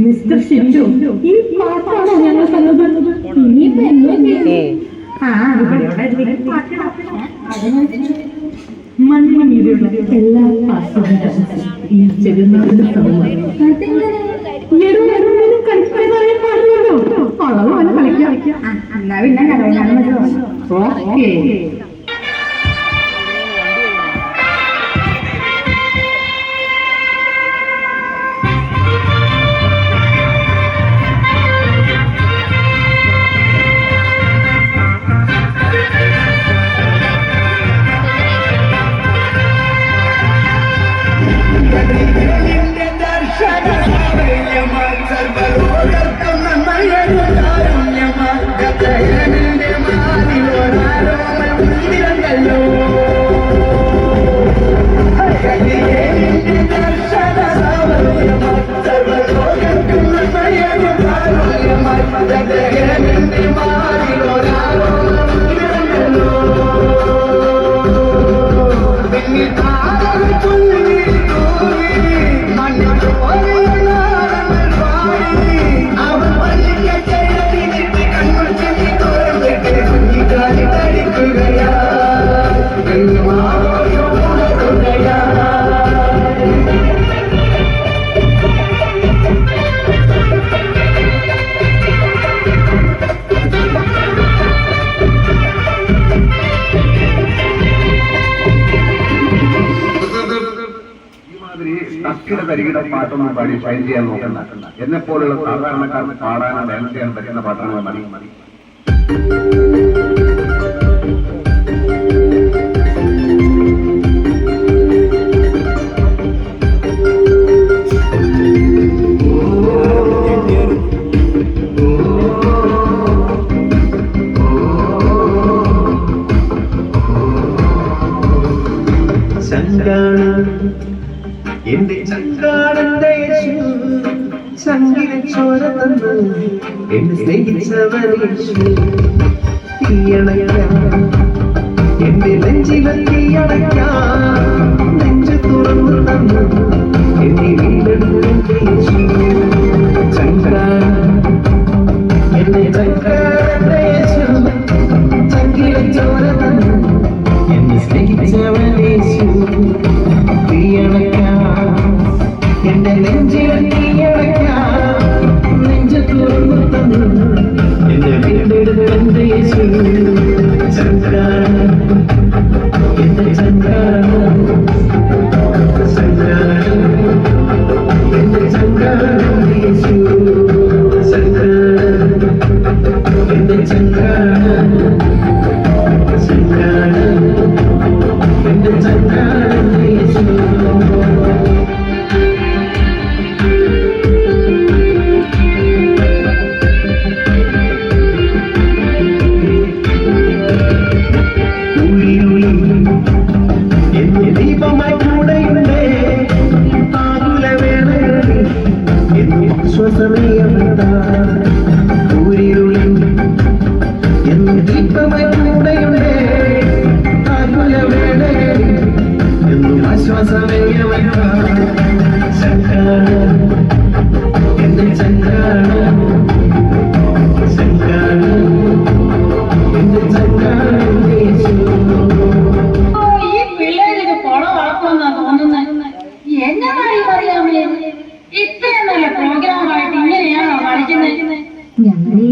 Mister Shindu, ഈ പാട്ടാണോ ഞങ്ങൾ തന്നത്? ഇനിയിപ്പോ മണ്ണിന് മീതിയുള്ള എല്ലാ പാട്ടുകളും ഈ ചെല്ലുന്നതിന്റെ കളിപ്പറയാൻ പാടില്ലല്ലോ. അളവ് വന്ന് കളിക്കാം. എന്നാ പിന്നെ ഓക്കേ. തരികിട പാട്ടൊന്നും പാടി ഷൈൻ ചെയ്യാൻ നോക്കണ്ട. എന്നെപ്പോലുള്ള സാധാരണക്കാർക്ക് പാടാനോ ഡാൻസ് ചെയ്യാൻ പറ്റുന്ന പാട്ടുകൾ മതി. എന്റെ ചങ്കാടന്റെ സംഗീതച്ചോര തന്ന് എന്നെ സ്നേഹിച്ചവനേശു തീയണയ്ക്കാൻ എന്റെ നെഞ്ചിലെ തീയണയ്ക്കാൻ നെഞ്ചു തുറന്നു തന്നു എന്നെ വീണ്ടെടുത്തു ചങ്കാട എന്റെ ചങ്കാടന്റെ സംഗീതച്ചോര തന്ന് എന്നെ സ്നേഹിച്ചവനേശു എന്റെ നെഞ്ചിലെ തീയണയ്ക്കാൻ നെഞ്ചു തുറന്നു തന്നു എന്നെ വീണ്ടെടുത്തു യേശു ചങ്കാട എന്റെ ചങ്കാട ചങ്കാട എന്റെ ചങ്കാട യേശു ചങ്കാട നടത്താം ഊരിരുളിൽ എന്നും ദീപമായി കൂടെയുണ്ട് ആകുല വേളകളിൽ എന്നും ആശ്വാസമേയവയ്ക്കാം ചങ്കാണ് എന്റെ ചങ്കാണ് ചങ്കാണ് എന്റെ ചങ്കാണ് യേശു. ഈ പിള്ളേരൊക്കെ കൊള വളർത്തുന്നാ തോന്നുന്നത്. എന്നതായി പറയാമേ, ഇത്രയും നല്ല പ്രോഗ്രാമായിട്ട് ഇങ്ങനെയാണോ കളിക്കുന്നത്? ഞങ്ങൾ ഈ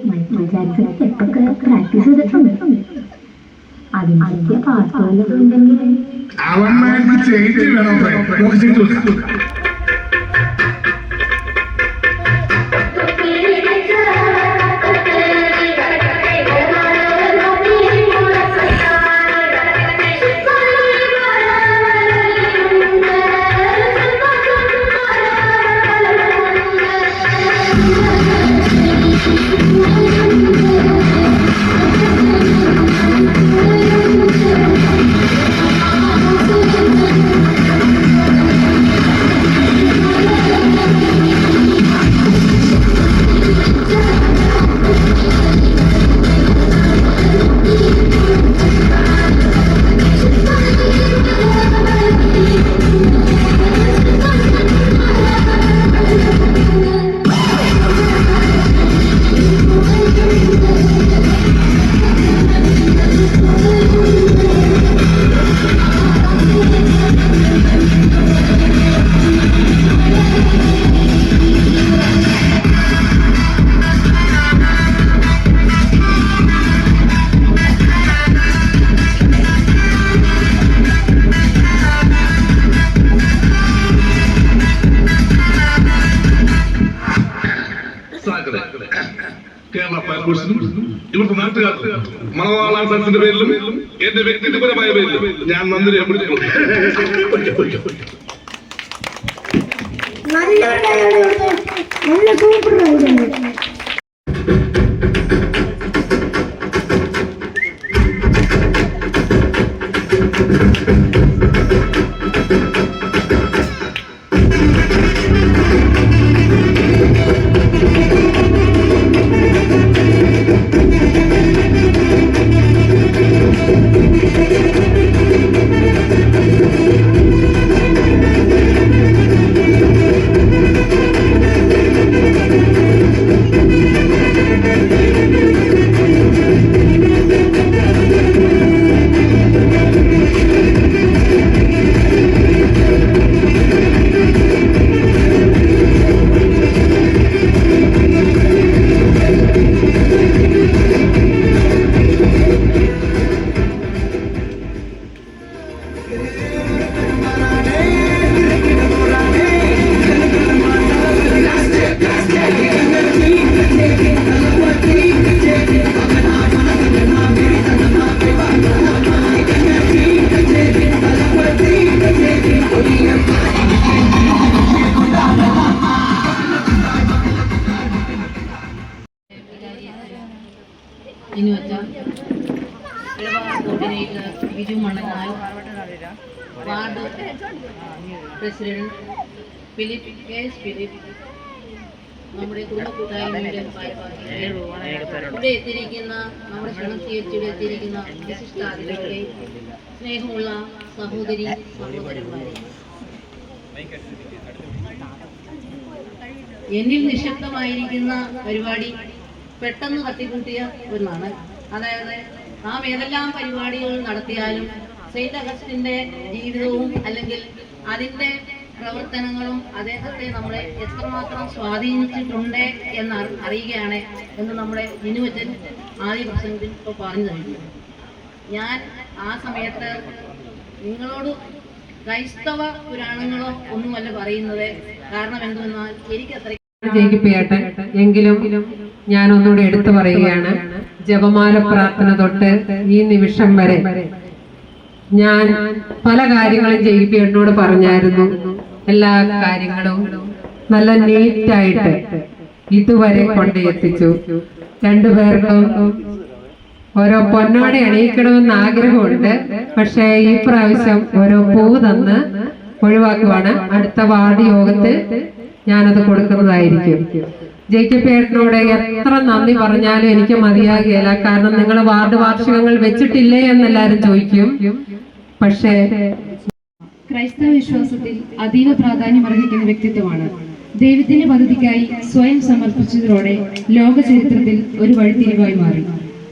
മത്സരത്തിന് സ്റ്റെപ്പൊക്കെ പ്രാക്ടീസ് ചെയ്തിട്ടുണ്ട്. അതിന്റെ പാട്ടുകളൊക്കെ ഉണ്ടെങ്കിൽ അവന്മാർക്ക് ചെയ്ത് വേണം. കേരള ഫയർഫോഴ്സിനും ഇവിടുത്തെ നാട്ടുകാർക്കും മണവാള സദസ്സിന്റെ പേരിലും എന്റെ വ്യക്തിപരമായ പേരിലും ഞാൻ നന്ദി രേഖപ്പെടുത്തുന്നു. നല്ല സൂപ്പർ ഇനി വെച്ചാൽ coordinator Biju Mannanal, ward president Philip S Philip, നമ്മുടെ കുടുംബ കൂട്ടായ്മയുടെ ഭാരവാഹികൾ, ഇവിടെ എത്തിയിരിക്കുന്ന നമ്മുടെ ക്ഷണം സ്വീകരിച്ചിവിടെ എത്തിയിരിക്കുന്ന വിശിഷ്ടാതിഥികളെ, സ്നേഹമുള്ള സഹോദരി സഹോദരന്മാരെ, എന്നിൽ നിശബ്ദമായിരിക്കുന്ന പരിപാടി പെട്ടെന്ന് തട്ടിക്കൂട്ടിയ ഒന്നാണ്. അതായത് നാം ഏതെല്ലാം പരിപാടികൾ നടത്തിയാലും സെയിന്റ് അഗസ്റ്റിന്റെ ജീവിതവും അല്ലെങ്കിൽ അതിന്റെ പ്രവർത്തനങ്ങളും അദ്ദേഹത്തെ നമ്മളെ എത്രമാത്രം സ്വാധീനിച്ചിട്ടുണ്ട് എന്ന് അറിയുകയാണ് എന്ന് നമ്മുടെ വിനുവച്ചൻ ആദ്യ പ്രസംഗത്തിൽ ഇപ്പോൾ പറഞ്ഞു കഴിഞ്ഞു. ഞാൻ ആ സമയത്ത് നിങ്ങളോട് ക്രൈസ്തവ പുരാണങ്ങളോ ഒന്നുമല്ല പറയുന്നത്. കാരണം എന്തെന്നാൽ എനിക്കത്ര ജയിപ്പിയട്ടെ എങ്കിലും ഞാൻ ഒന്നുകൂടെ എടുത്തു പറയുകയാണ്. ജപമാല പ്രാർത്ഥന തൊട്ട് ഈ നിമിഷം വരെ ഞാൻ പല കാര്യങ്ങളും ജയിപ്പിയേട്ടനോട് പറഞ്ഞായിരുന്നു. എല്ലാ കാര്യങ്ങളും നല്ല നീറ്റായിട്ട് ഇതുവരെ കൊണ്ടെത്തിച്ചു. രണ്ടുപേർക്കും ഓരോ പൊന്നാടി അണിയിക്കണമെന്ന് ആഗ്രഹമുണ്ട്. പക്ഷേ ഈ പ്രാവശ്യം ഓരോ പൂ തന്ന് ഒഴിവാക്കുവാണ്. അടുത്ത വാർഡ് യോഗത്തിൽ ഞാനത് കൊടുക്കുന്നതായിരിക്കും. ജേക്കബ് ഏട്ടനോട് എത്ര നന്ദി പറഞ്ഞാലും എനിക്ക് മതിയാകുകയില്ല. കാരണം നിങ്ങൾ വാർഡ് വാർഷികങ്ങൾ വെച്ചിട്ടില്ലേ എന്നെല്ലാരും ചോദിക്കും. പക്ഷേ ക്രൈസ്തവ വിശ്വാസത്തിൽ അതീവ പ്രാധാന്യമർഹിക്കുന്ന വ്യക്തിത്വമാണ്. ദൈവത്തിന്റെ പദ്ധതിക്കായി സ്വയം സമർപ്പിച്ചതോടെ ലോക ചരിത്രത്തിൽ ഒരു വഴിത്തിരിവായി മാറി.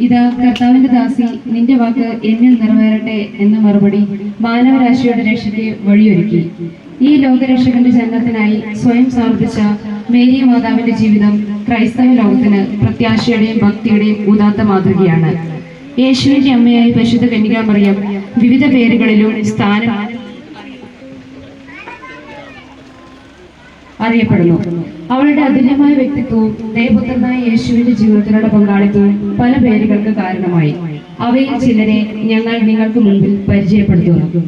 ഇതാ കർത്താവിന്റെ ദാസി, നിന്റെ വാക്ക് എന്നിൽ നിറവേറട്ടെ എന്ന മറുപടി മാനവരാശിയുടെ രക്ഷയ്ക്ക് വഴിയൊരുക്കി. ഈ ലോകരക്ഷകന്റെ ജനനത്തിനായി സ്വയം സമർപ്പിച്ച മേരി മാതാവിന്റെ ജീവിതം ക്രൈസ്തവ ലോകത്തിന് പ്രത്യാശയുടെയും ഭക്തിയുടെയും ഉദാത്ത മാതൃകയാണ്. യേശുവിന്റെ അമ്മയായി പരിശുദ്ധ കന്യകാമറിയം വിവിധ പേരുകളിലും സ്ഥാനം അറിയപ്പെടുന്നു. അവളുടെ അതുല്യമായ വ്യക്തിത്വവും ദൈവപുത്രനായ യേശുവിന്റെ ജീവിതത്തിലുള്ള പങ്കാളിത്തവും പല പേരുകൾക്ക് കാരണമായി. അവയിൽ ചിലരെ ഞങ്ങൾ നിങ്ങൾക്ക് മുൻപിൽ പരിചയപ്പെടുത്തുന്നു.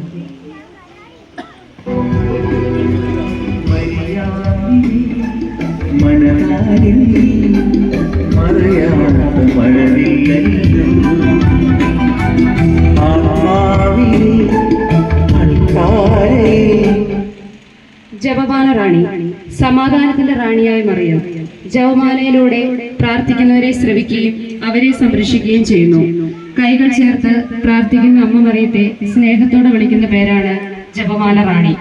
ജപമാല റാണി, സമാധാനത്തിന്റെ റാണിയായി മറിയം ജപമാലയിലൂടെ പ്രാർത്ഥിക്കുന്നവരെ ശ്രവിക്കുകയും അവരെ സംരക്ഷിക്കുകയും ചെയ്യുന്നു. കൈകൾ ചേർത്ത് പ്രാർത്ഥിക്കുന്ന അമ്മ മറിയത്തെ സ്നേഹത്തോടെ വിളിക്കുന്ന പേരാണ് ജപമാല റാണി.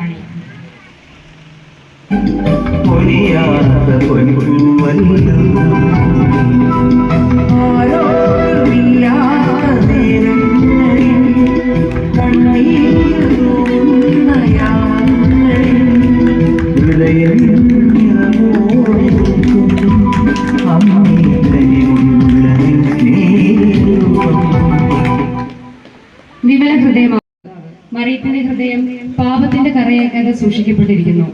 വിമല ഹൃദയമാണ്. മറിയത്തിന്റെ ഹൃദയം പാപത്തിന്റെ കറയേക്കാതെ സൂക്ഷിക്കപ്പെട്ടിരിക്കുന്നു.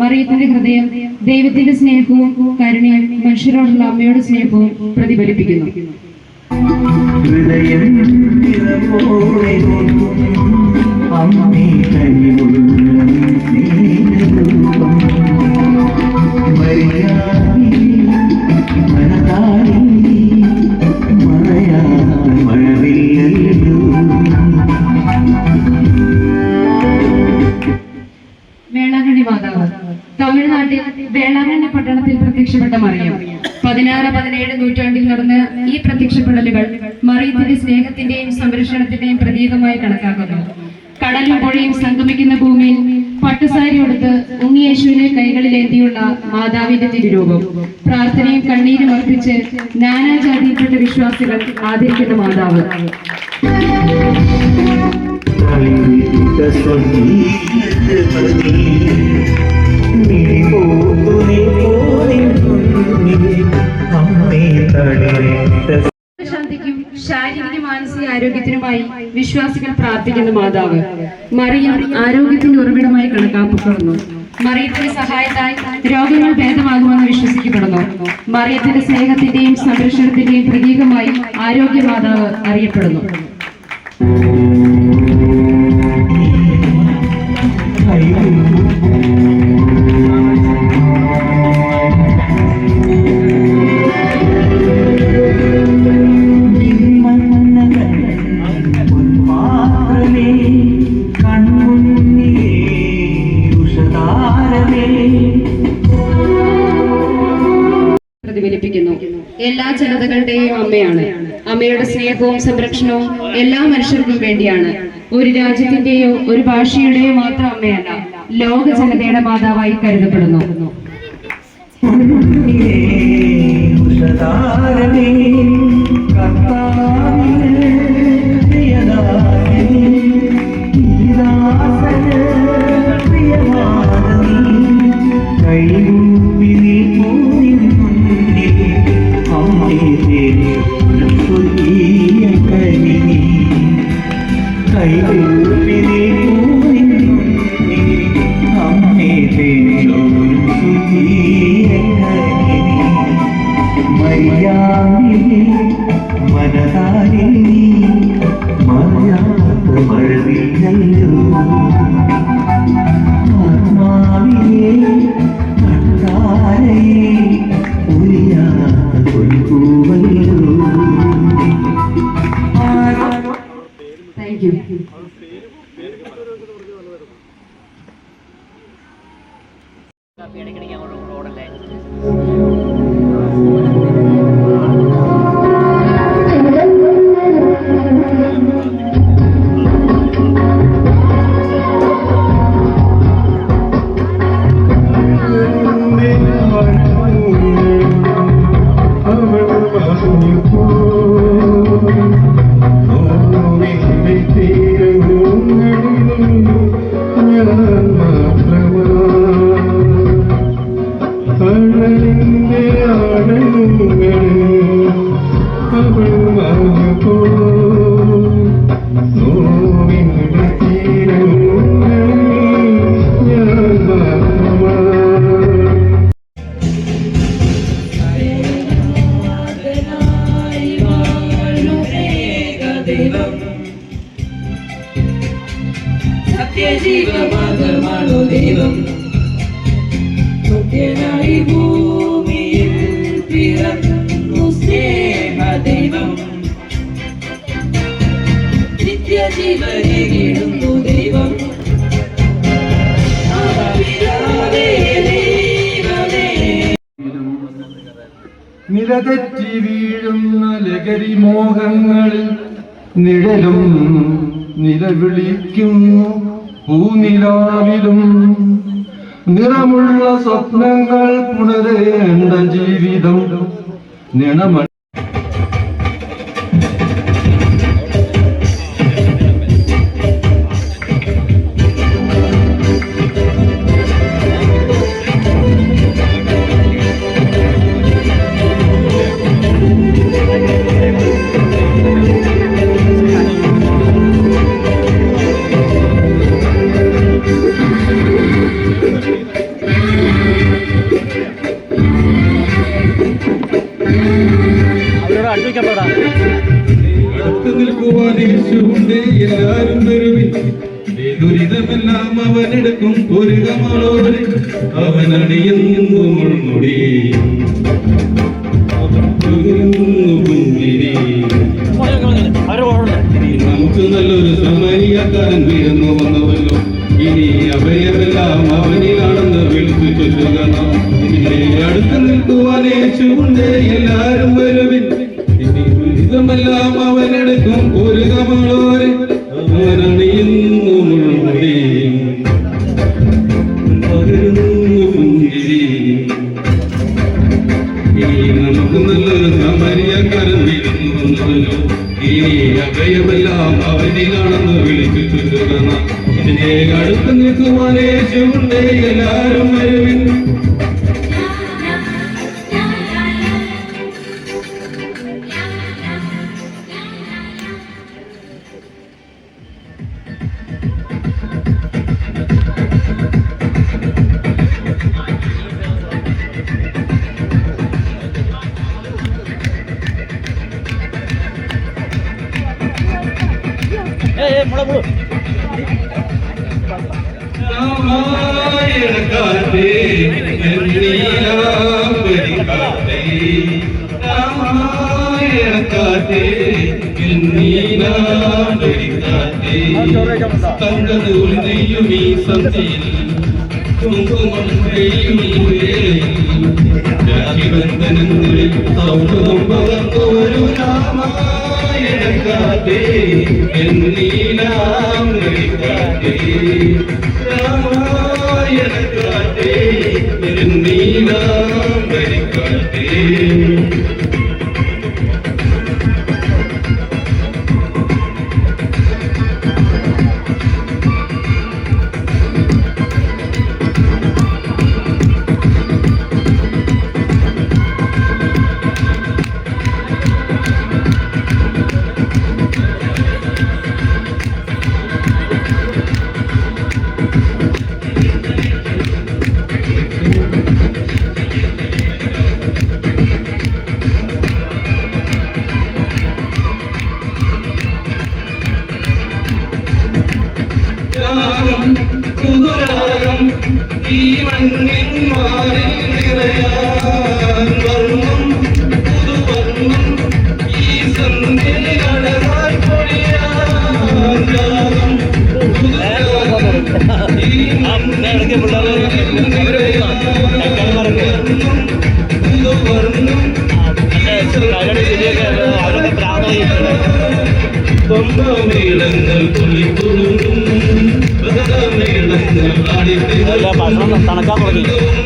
മറിയത്തിന്റെ ഹൃദയം ദൈവത്തിന്റെ സ്നേഹവും കരുണയും മനുഷ്യരോടുള്ള അമ്മയുടെ സ്നേഹവും പ്രതിഫലിപ്പിക്കുന്നു. വേളാങ്കണ്ണി മാതാവ്, തമിഴ്നാട്ടിൽ വേളാങ്കണ്ണി പട്ടണത്തിൽ പ്രത്യക്ഷപ്പെട്ട മറിയം. 16-17 നൂറ്റാണ്ടിൽ നടന്ന ഈ പ്രത്യക്ഷപ്പെടലുകൾ മറിയത്തിന്റെ സ്നേഹത്തിന്റെയും സംരക്ഷണത്തിന്റെയും പ്രതീകമായി കണക്കാക്കുന്നു. കടലും പുഴയും സംഗമിക്കുന്ന ഭൂമിയിൽ പട്ടുസാരി ഉടുത്ത് ഉണ്ണിയേശുവിനെ കൈകളിലേന്തിയുള്ള മാതാവിന്റെ തിരുരൂപം പ്രാർത്ഥനയും കണ്ണീരും അർപ്പിച്ച് നാനാജാതിയിൽപ്പെട്ട വിശ്വാസികൾ ആദരിക്കുന്ന മാതാവ്. ശാന്തിക്കും ശാരീരിക മാനസിക ആരോഗ്യത്തിനുമായി വിശ്വാസികൾ പ്രാർത്ഥിക്കുന്ന മാതാവ്. മറിയം ആരോഗ്യത്തിന്റെ ഉറവിടമായി കണക്കാക്കപ്പെടുന്നു. മറിയത്തിന്റെ സഹായത്താൽ രോഗങ്ങൾ ഭേദമാകുമെന്ന് വിശ്വസിക്കപ്പെടുന്നു. മറിയത്തിന്റെ സ്നേഹത്തിന്റെയും സംരക്ഷണത്തിന്റെയും പ്രതീകമായി ആരോഗ്യ മാതാവ് അറിയപ്പെടുന്നു. പ്രതിഫലിപ്പിക്കുന്നു. എല്ലാ ജനതകളുടെയും അമ്മയാണ്. അമ്മയുടെ സ്നേഹവും സംരക്ഷണവും എല്ലാ മനുഷ്യർക്കും വേണ്ടിയാണ്. ഒരു രാജ്യത്തിന്റെയോ ഒരു ഭാഷയുടെയോ മാത്രം അമ്മയല്ല, ലോക ജനതയുടെ മാതാവായി കരുതപ്പെടുന്നു. ഇടയ്ക്കിടയ്ക്ക് അങ്ങോട്ടും ഓടല്ലേ. ദൈവം സത്യജീവമാർഗമാണു ദൈവം സത്യനായി ഭൂമിയിൽ പിറന്നു സ്നേഹദൈവം നിത്യജീവനേകിടുന്നു ദൈവം നിലതെറ്റി വീഴുന്ന ലഹരി മോഹങ്ങളിൽ നിഴലും നിലവിളിക്കുന്നു പൂനിലാവിലും നിറമുള്ള സ്വപ്നങ്ങൾ പുണരേണ്ട ജീവിതം നിണമ അടുത്ത് നിൽക്കുവാൻ യേശുണ്ട് എല്ലാരും വരുവിൻ ദുരിതമെല്ലാം അവനെടുക്കും ഒരു കമളോടെ അവനണിയുന്നു മുൾമുടി പുഞ്ചിരി നമുക്ക് നല്ലൊരു സമരിയാക്കാരൻ വീഴുന്നു വന്നുവല്ലോ ഇനി അവയെല്ലാം അവനിലാണെന്ന് വിളിച്ചു ചൊല്ലുക നാം അടുത്ത് നിൽക്കുവാൻ യേശുണ്ട് എല്ലാരും വരുവിൻ ഇതുമെല്ലാം അവനെടുക്കും ഒരു കമളോരെ അവനണിയുന്നു മുൾമുടി പുഞ്ചിരി ഇനി നമുക്ക് നല്ലൊരു സമരിയാക്കാരൻ വീഴുന്നു വന്നുവല്ലോ ഇനി അഭയമെല്ലാം അവനിലാണെന്ന് വിളിച്ചു ചൊല്ലുക നാം ഇതിനെ അടുത്ത് നിൽക്കുവാൻ യേശുണ്ട് എല്ലാരും വരുവിൻ രാമായണക്കാറ്റേ നീലാംബരിക്കാറ്റേ രാമായണക്കാറ്റേ നീലാംബരിക്കാറ്റേ തങ്കനൂൽ നെയ്യും ഈ സന്ധ്യയിൽ കുങ്കുമം പെയ്യും ഈ വേളയിൽ രാഖിബന്ധനങ്ങളിൽ സൗഹൃദം പകർന്നു ഒരു രാമായണക്കാറ്റേ നീലാംബരിക്കാറ്റേ രാമായണക്കാറ്റേ നീലാംബരിക്കാറ്റേ പുതുരാഗം ഈ മണ്ണിൻ മാറിൽ നിറയാൻ വർണ്ണം പുതുവർണ്ണം ഈ സന്ധ്യയിൽ അഴകാൽ പൊഴിയാൻ രാഗം പുതുരാഗം ഈ മണ്ണിൻ പുതുവർണ്ണം മേളങ്ങൾ തുള്ളിത്തുളും ഭക്ഷണം തണുക്കാൻ തുടങ്ങി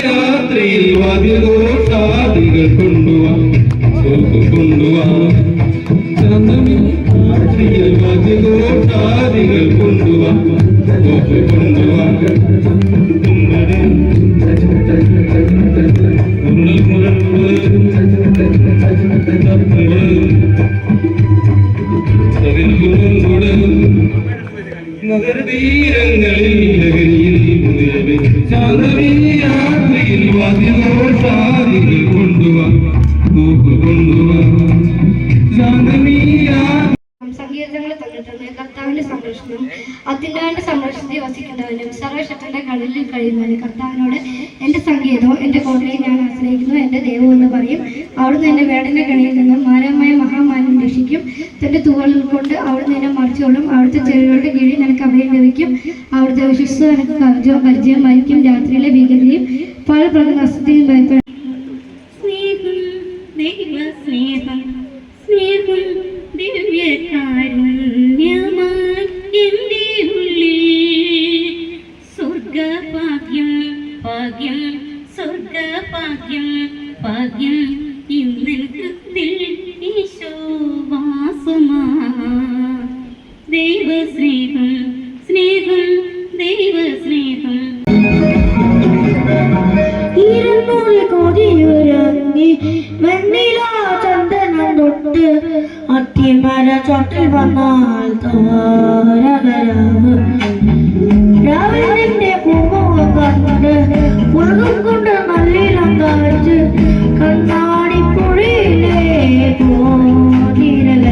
യാത്രയിൽ വാദ്യഘോഷാദികൾ കൊണ്ടുവാ യാത്രയിൽ വാദ്യഘോഷാദികൾ കൊണ്ടുവാ നഗരതീരങ്ങളിൽ ലഹരിയിൽ യാത്രയിൽ വാദ്യഘോഷാദികൾ കൊണ്ടുവാ സങ്കീർത്തനങ്ങൾ തന്നിട്ടുണ്ട്. കർത്താവിന്റെ സംരക്ഷണം അത്യുന്നതന്റെ സംരക്ഷണത്തിൽ വസിക്കുന്നവനും സർവശക്തന്റെ കടലിൽ കഴിയുന്നവനും കർത്താവിനോട് എന്റെ സങ്കേതവും എന്റെ കോട്ടയെ ഞാൻ ആശ്രയിക്കുന്നു, എന്റെ ദൈവം എന്ന് പറയും. അവിടുന്ന് എന്റെ വേടന്റെ കണിയിൽ നിന്നും മാരകമായ മഹാമാരിയും രക്ഷിക്കും. തന്റെ തൂവലുകൾ കൊണ്ട് അവിടുന്ന് എന്നെ മറിച്ചോളും. അവിടുത്തെ ചെറുകളുടെ കീഴിൽ നിനക്ക് അഭയം ലഭിക്കും. അവിടുത്തെ വിശ്വസ്ത നിനക്ക് കവചവും പരിചയമായിരിക്കും. രാത്രിയിലെ ഭീകരതയും പല പ്രകൃതിയും ഭയപ്പെടും. ദിവ്യകാരുണ്യമായി എൻ്റെ ഉള്ളിൽ സ്വർഗഭാഗ്യം ഭാഗ്യം സ്വർഗഭാഗ്യം ഭാഗ്യം ഇന്നൽ കൃത്തിൽ ഈശോവാസമാ ദൈവസ്നേഹം സ്നേഹം ദൈവസ്നേഹം വെണ്ണിലാ ചന്ദനം തൊട്ട് അത്തിമര ചോട്ടിൽ വന്നാൽ താരകരാവ് രാവിലെ പൂമുഖം കണ്ട് പുറകും കൊണ്ട് നല്ലിടം കാറ്റ് കണ്ണാടി പുഴയിലെ പോതിരകൾ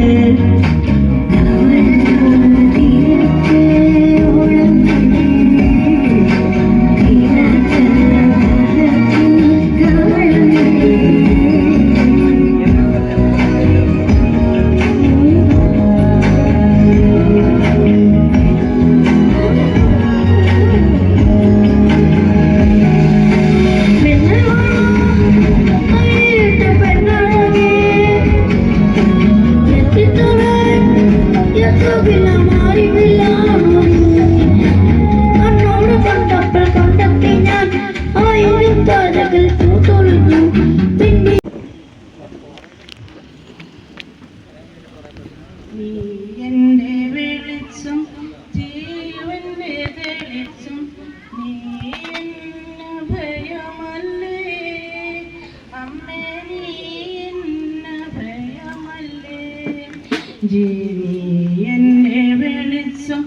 ജീവന്റെ വെളിച്ചം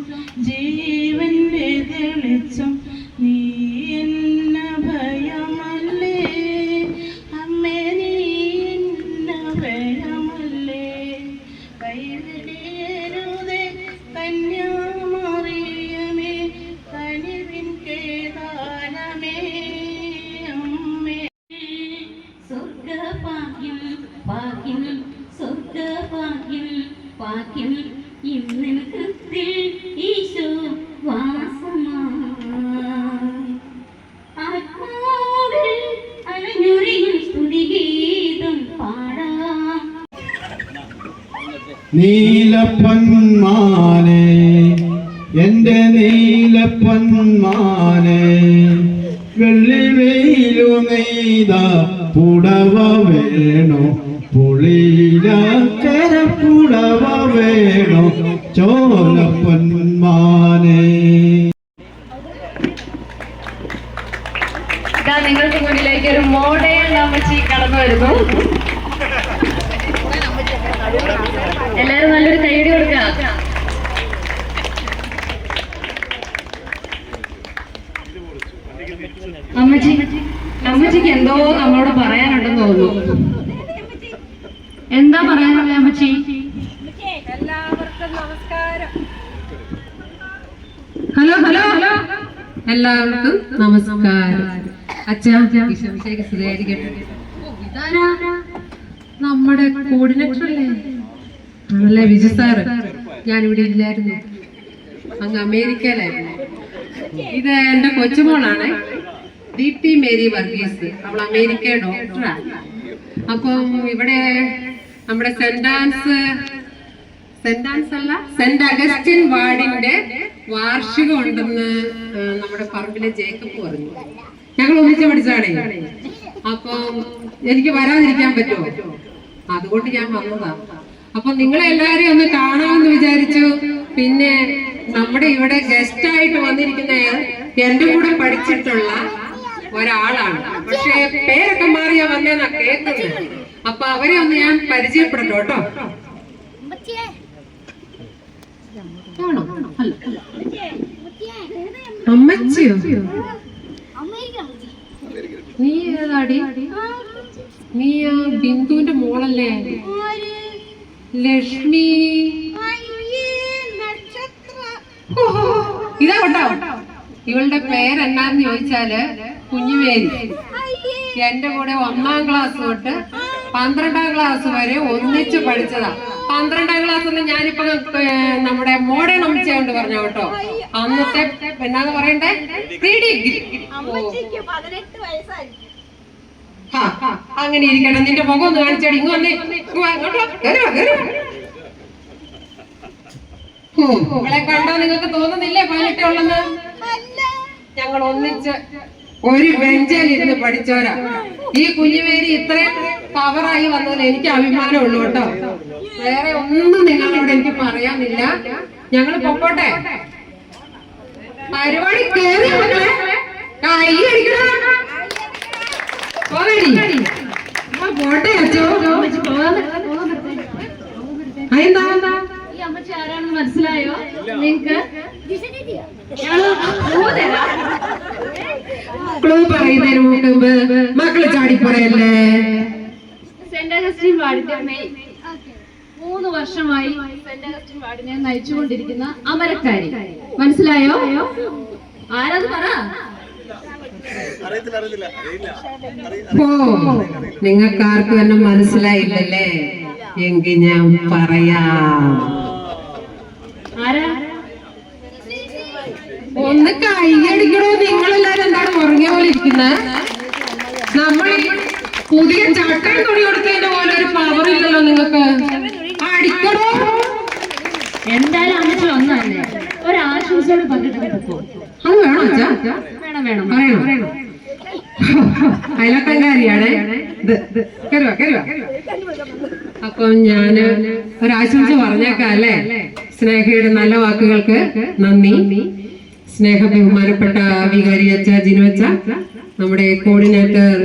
ജീവന്റെ തെളിച്ചം നീ എന്ന ഭയമല്ലേ അമ്മേ നീ എന്ന ഭയമല്ലേ കൈവിടേരുതേ കന്യാമറിയമേ കനിവിൻ കേദാനമേ അമ്മേ സ്വർഗഭാഗ്യം ഭാഗ്യം സ്വർഗഭാഗ്യം ഭാഗ്യം ഇന്നൽ കൃത്തിൽ ഈശോ വാസമാ ആത്മാവിൽ അലഞ്ഞൊറിയും സ്തുതിഗീതം പാടാം. നീലപ്പൊന്മാനെ എന്റെ നീലപ്പൊന്മാനെ വെള്ളി വെയിലു നെയ്ത പുടവ വേണോ പുളിയിലക്കര പുടവ വേണോ ചോലപ്പൊന്മാനെ. നിങ്ങൾക്ക് മുന്നിലേക്ക് ഒരു മോഡേൺ അമ്മച്ചി കടന്നു വരുന്നു. എല്ലാരും നല്ലൊരു കൈയടി കൊടുക്കാം. അമ്മച്ചിക്ക് എന്തോ നമ്മളോട് പറയാനുണ്ടെന്ന് തോന്നുന്നു. എന്താ പറയാനുള്ളത് അമ്മച്ചി? എല്ലാവർക്കും നമസ്കാരം. ഹലോ ഹലോ ഹലോ എല്ലാവർക്കും നമസ്കാരം. അച്ഛാ സുഖമായിരിക്കട്ടെ. ഇതാരാ? നമ്മുടെ കോർഡിനേറ്റർ അല്ലേ? ആണല്ലേ, വിജു സാറ്. ഞാനിവിടെ ഇല്ലായിരുന്നു, അങ്ങ് അമേരിക്കയിലായിരുന്നു. ഇത് എന്റെ കൊച്ചുമോളാണ്, ദീപ്തി മേരി വർഗീസ്. അവൾ അമേരിക്ക ഡോക്ടറാണ്. അപ്പം ഇവിടെ നമ്മുടെ സെന്റ് ആൻസ് സെന്റ് ആൻസ് അല്ല, സെന്റ് അഗസ്റ്റിൻ വാർഡിന്റെ വാർഷികം ഉണ്ടെന്ന് നമ്മുടെ പറമ്പിലെ ജേക്കബ് പറഞ്ഞു. ഞങ്ങൾ ഒന്നിച്ച് പഠിച്ചാണേ. അപ്പൊ എനിക്ക് വരാതിരിക്കാൻ പറ്റുമോ? അതുകൊണ്ട് ഞാൻ വന്നതാ. അപ്പൊ നിങ്ങളെ എല്ലാരെയും ഒന്ന് കാണാമെന്ന് വിചാരിച്ചു. പിന്നെ നമ്മുടെ ഇവിടെ ഗസ്റ്റ് ആയിട്ട് വന്നിരിക്കുന്ന എന്റെ കൂടെ പഠിച്ചിട്ടുള്ള ഒരാളാണ്. പക്ഷെ പേരൊക്കെ മാറിയാ വന്നേന്നാ കേൾക്കുന്നത്. അപ്പൊ അവരെ ഒന്ന് ഞാൻ പരിചയപ്പെടട്ടോ കേട്ടോ. അമ്മച്ചിയോ? നീ ഏതാടി? നീ ആ ബിന്ദുവിന്റെ മോളല്ലേ? ലക്ഷ്മി. ഇതാ കേട്ടോ. ഇവളുടെ പേരെന്നാന്ന് ചോദിച്ചാല് കുഞ്ഞുമേരി. എന്റെ കൂടെ 1ാം ക്ലാസ് തൊട്ട് 12ാം ക്ലാസ് വരെ ഒന്നിച്ച് പഠിച്ചതാ. 12ാം ക്ലാസ്സിൽ ഞാനിപ്പോ നമ്മുടെ മോഡേൺ അമ്മച്ചോണ്ട് പറഞ്ഞ കേട്ടോ. അന്നത്തെ എന്നാന്ന് പറയണ്ടേ, പ്രീ ഡിഗ്രി. അങ്ങനെ ഇരിക്കണം. നിന്റെ മുഖം ഒന്ന് കാണിച്ചാടി. ഇങ്ങ് വന്നേ. ഇവളെ കണ്ടാ നിങ്ങൾക്ക് തോന്നുന്നില്ലേ 18 ഉള്ളെന്ന്? ഞങ്ങൾ ഒന്നിച്ച് ഒരു ബെഞ്ചിലിരുന്ന് പഠിച്ചവരാ. ഈ കുഞ്ഞുമേരി ഇത്രയും കവറായി വന്നതിൽ എനിക്ക് അഭിമാനമുള്ളൂ കേട്ടോ. വേറെ ഒന്നും നിങ്ങളോട് എനിക്ക് പറയാനില്ല. ഞങ്ങൾ പൊക്കോട്ടെ. പരിപാടി കേറി മക്കളെ. കൈ അടിക്കണം. പോട്ടെ അച്ചോ. അതെന്താ? ഈ അമ്മച്ചി ആരാണെന്ന് മനസ്സിലായോ നിങ്ങക്ക്? ക്ലൂ പറയുന്നതിന് മുമ്പ് മക്കള് ചാടിപ്പറയല്ലേ. സെന്റ് അഗസ്റ്റിൻ വാർഡിന്റെ 3 വർഷമായി സെന്റ് അഗസ്റ്റിൻ വാർഡിനെ നയിച്ചുകൊണ്ടിരിക്കുന്ന അമരക്കാരി. മനസ്സിലായോ? ആരാത് പറ. ഓ, നിങ്ങൾക്ക് ആർക്കും തന്നെ മനസ്സിലായില്ലല്ലേ? എങ്കിൽ ഞാൻ പറയാം. ആരാ? ഒന്ന് കൈയടിക്കണോ? നിങ്ങളെല്ലാരും എന്താണ് ഉറങ്ങിയ പോലെ ഇരിക്കുന്നത്? നമ്മൾ പുതിയ ചട്ടൻ തുണി കൊടുത്തതിന്റെ പോലെ ഒരു പവർ ഇല്ലല്ലോ നിങ്ങൾക്ക്. അടിക്കണോ? എന്തായാലും അമ്മച്ചി വന്നല്ലേ, ഒരാശംസയോട് പറഞ്ഞിട്ട് പോ. അത് വേണോ അച്ഛാ? വേണം വേണം പറയണോ? അയലക്കാരിയാണ്. അപ്പം ഞാന് ഒരാശംസ പറഞ്ഞേക്കാം അല്ലേ? സ്നേഹയുടെ നല്ല വാക്കുകൾക്ക് നന്ദി. സ്നേഹ ബഹുമാനപ്പെട്ട വികാരി അച്ഛ, ജിനു അച്ഛ, നമ്മുടെ കോർഡിനേറ്റർ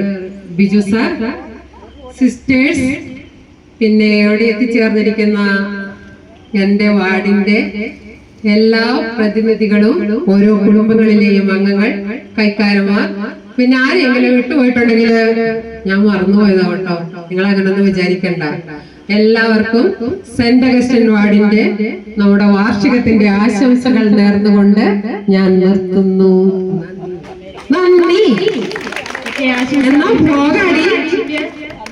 ബിജു സാർ, സിസ്റ്റേഴ്സ്, പിന്നെ അവിടെ എത്തിച്ചേർന്നിരിക്കുന്ന എന്റെ വാർഡിന്റെ എല്ലാ പ്രതിനിധികളും, ഓരോ കുടുംബങ്ങളിലെയും അംഗങ്ങൾ, കൈക്കാരന്മാർ, പിന്നെ ആരെങ്കിലും വിട്ടുപോയിട്ടുണ്ടെങ്കിൽ ഞാൻ മറന്നുപോയതാ കേട്ടോ. നിങ്ങൾ അങ്ങനെയൊന്നും വിചാരിക്കണ്ട. എല്ലാവർക്കും സെന്റ് അഗസ്റ്റിൻ വാർഡിന്റെ നമ്മുടെ വാർഷികത്തിന്റെ ആശംസകൾ നേർന്നുകൊണ്ട് ഞാൻ നിർത്തുന്നു. നന്ദി. എന്നാ പോകാടി.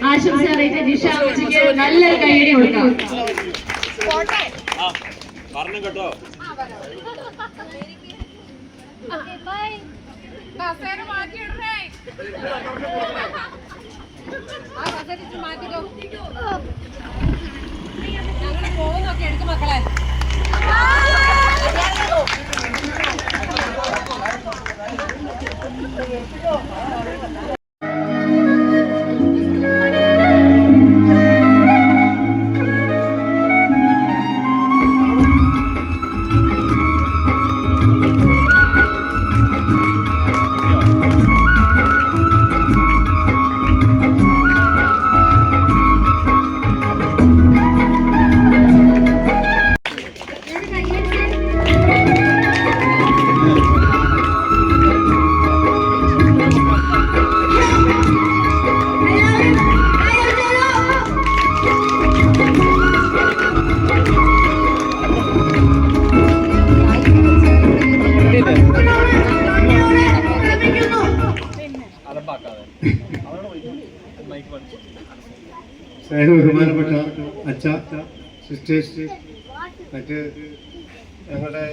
ആശംസ അറിയിച്ച ജിഷ അമ്മച്ചിക്ക് നല്ലൊരു കൈയടി കൊടുക്കാം. കേട്ടോ. പോകുന്നൊക്കെ എടുക്കും മക്കളെ. ബഹുമാനപ്പെട്ട അച്ഛ, സിസ്റ്റേഴ്സ്, മറ്റ് ഞങ്ങളുടെ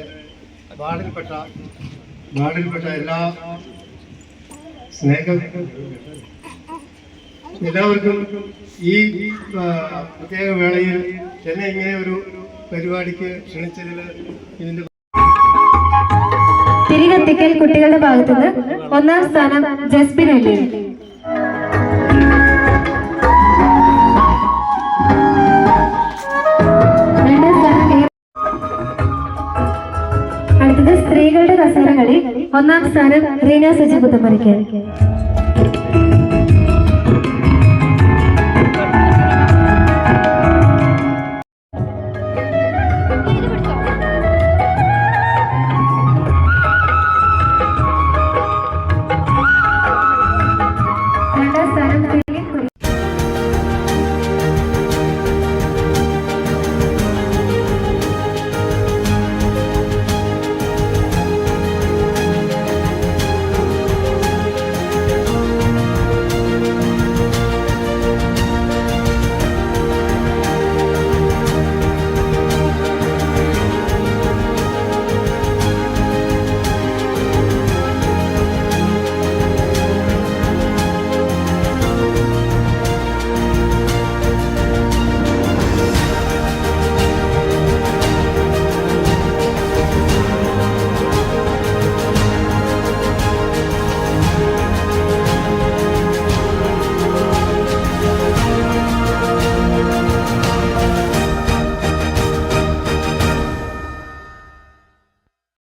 വാർഡിൽപ്പെട്ട എല്ലാ എല്ലാവർക്കും ഈ പ്രത്യേക വേളയിൽ എന്നെ ഇങ്ങനെ ഒരു പരിപാടിക്ക് ക്ഷണിച്ചതിൽ ഇതിൻ്റെ തിരികത്തിക്കൽ കുട്ടികളുടെ ഭാഗത്തുനിന്ന് 1ാം സ്ഥാനം ജസ്ബിൻ അലി. അടുത്തത് സ്ത്രീകളുടെ കസേര കളി. 1ാം സ്ഥാനം റീന സജി പുത്തമ്പരിക്കൽ.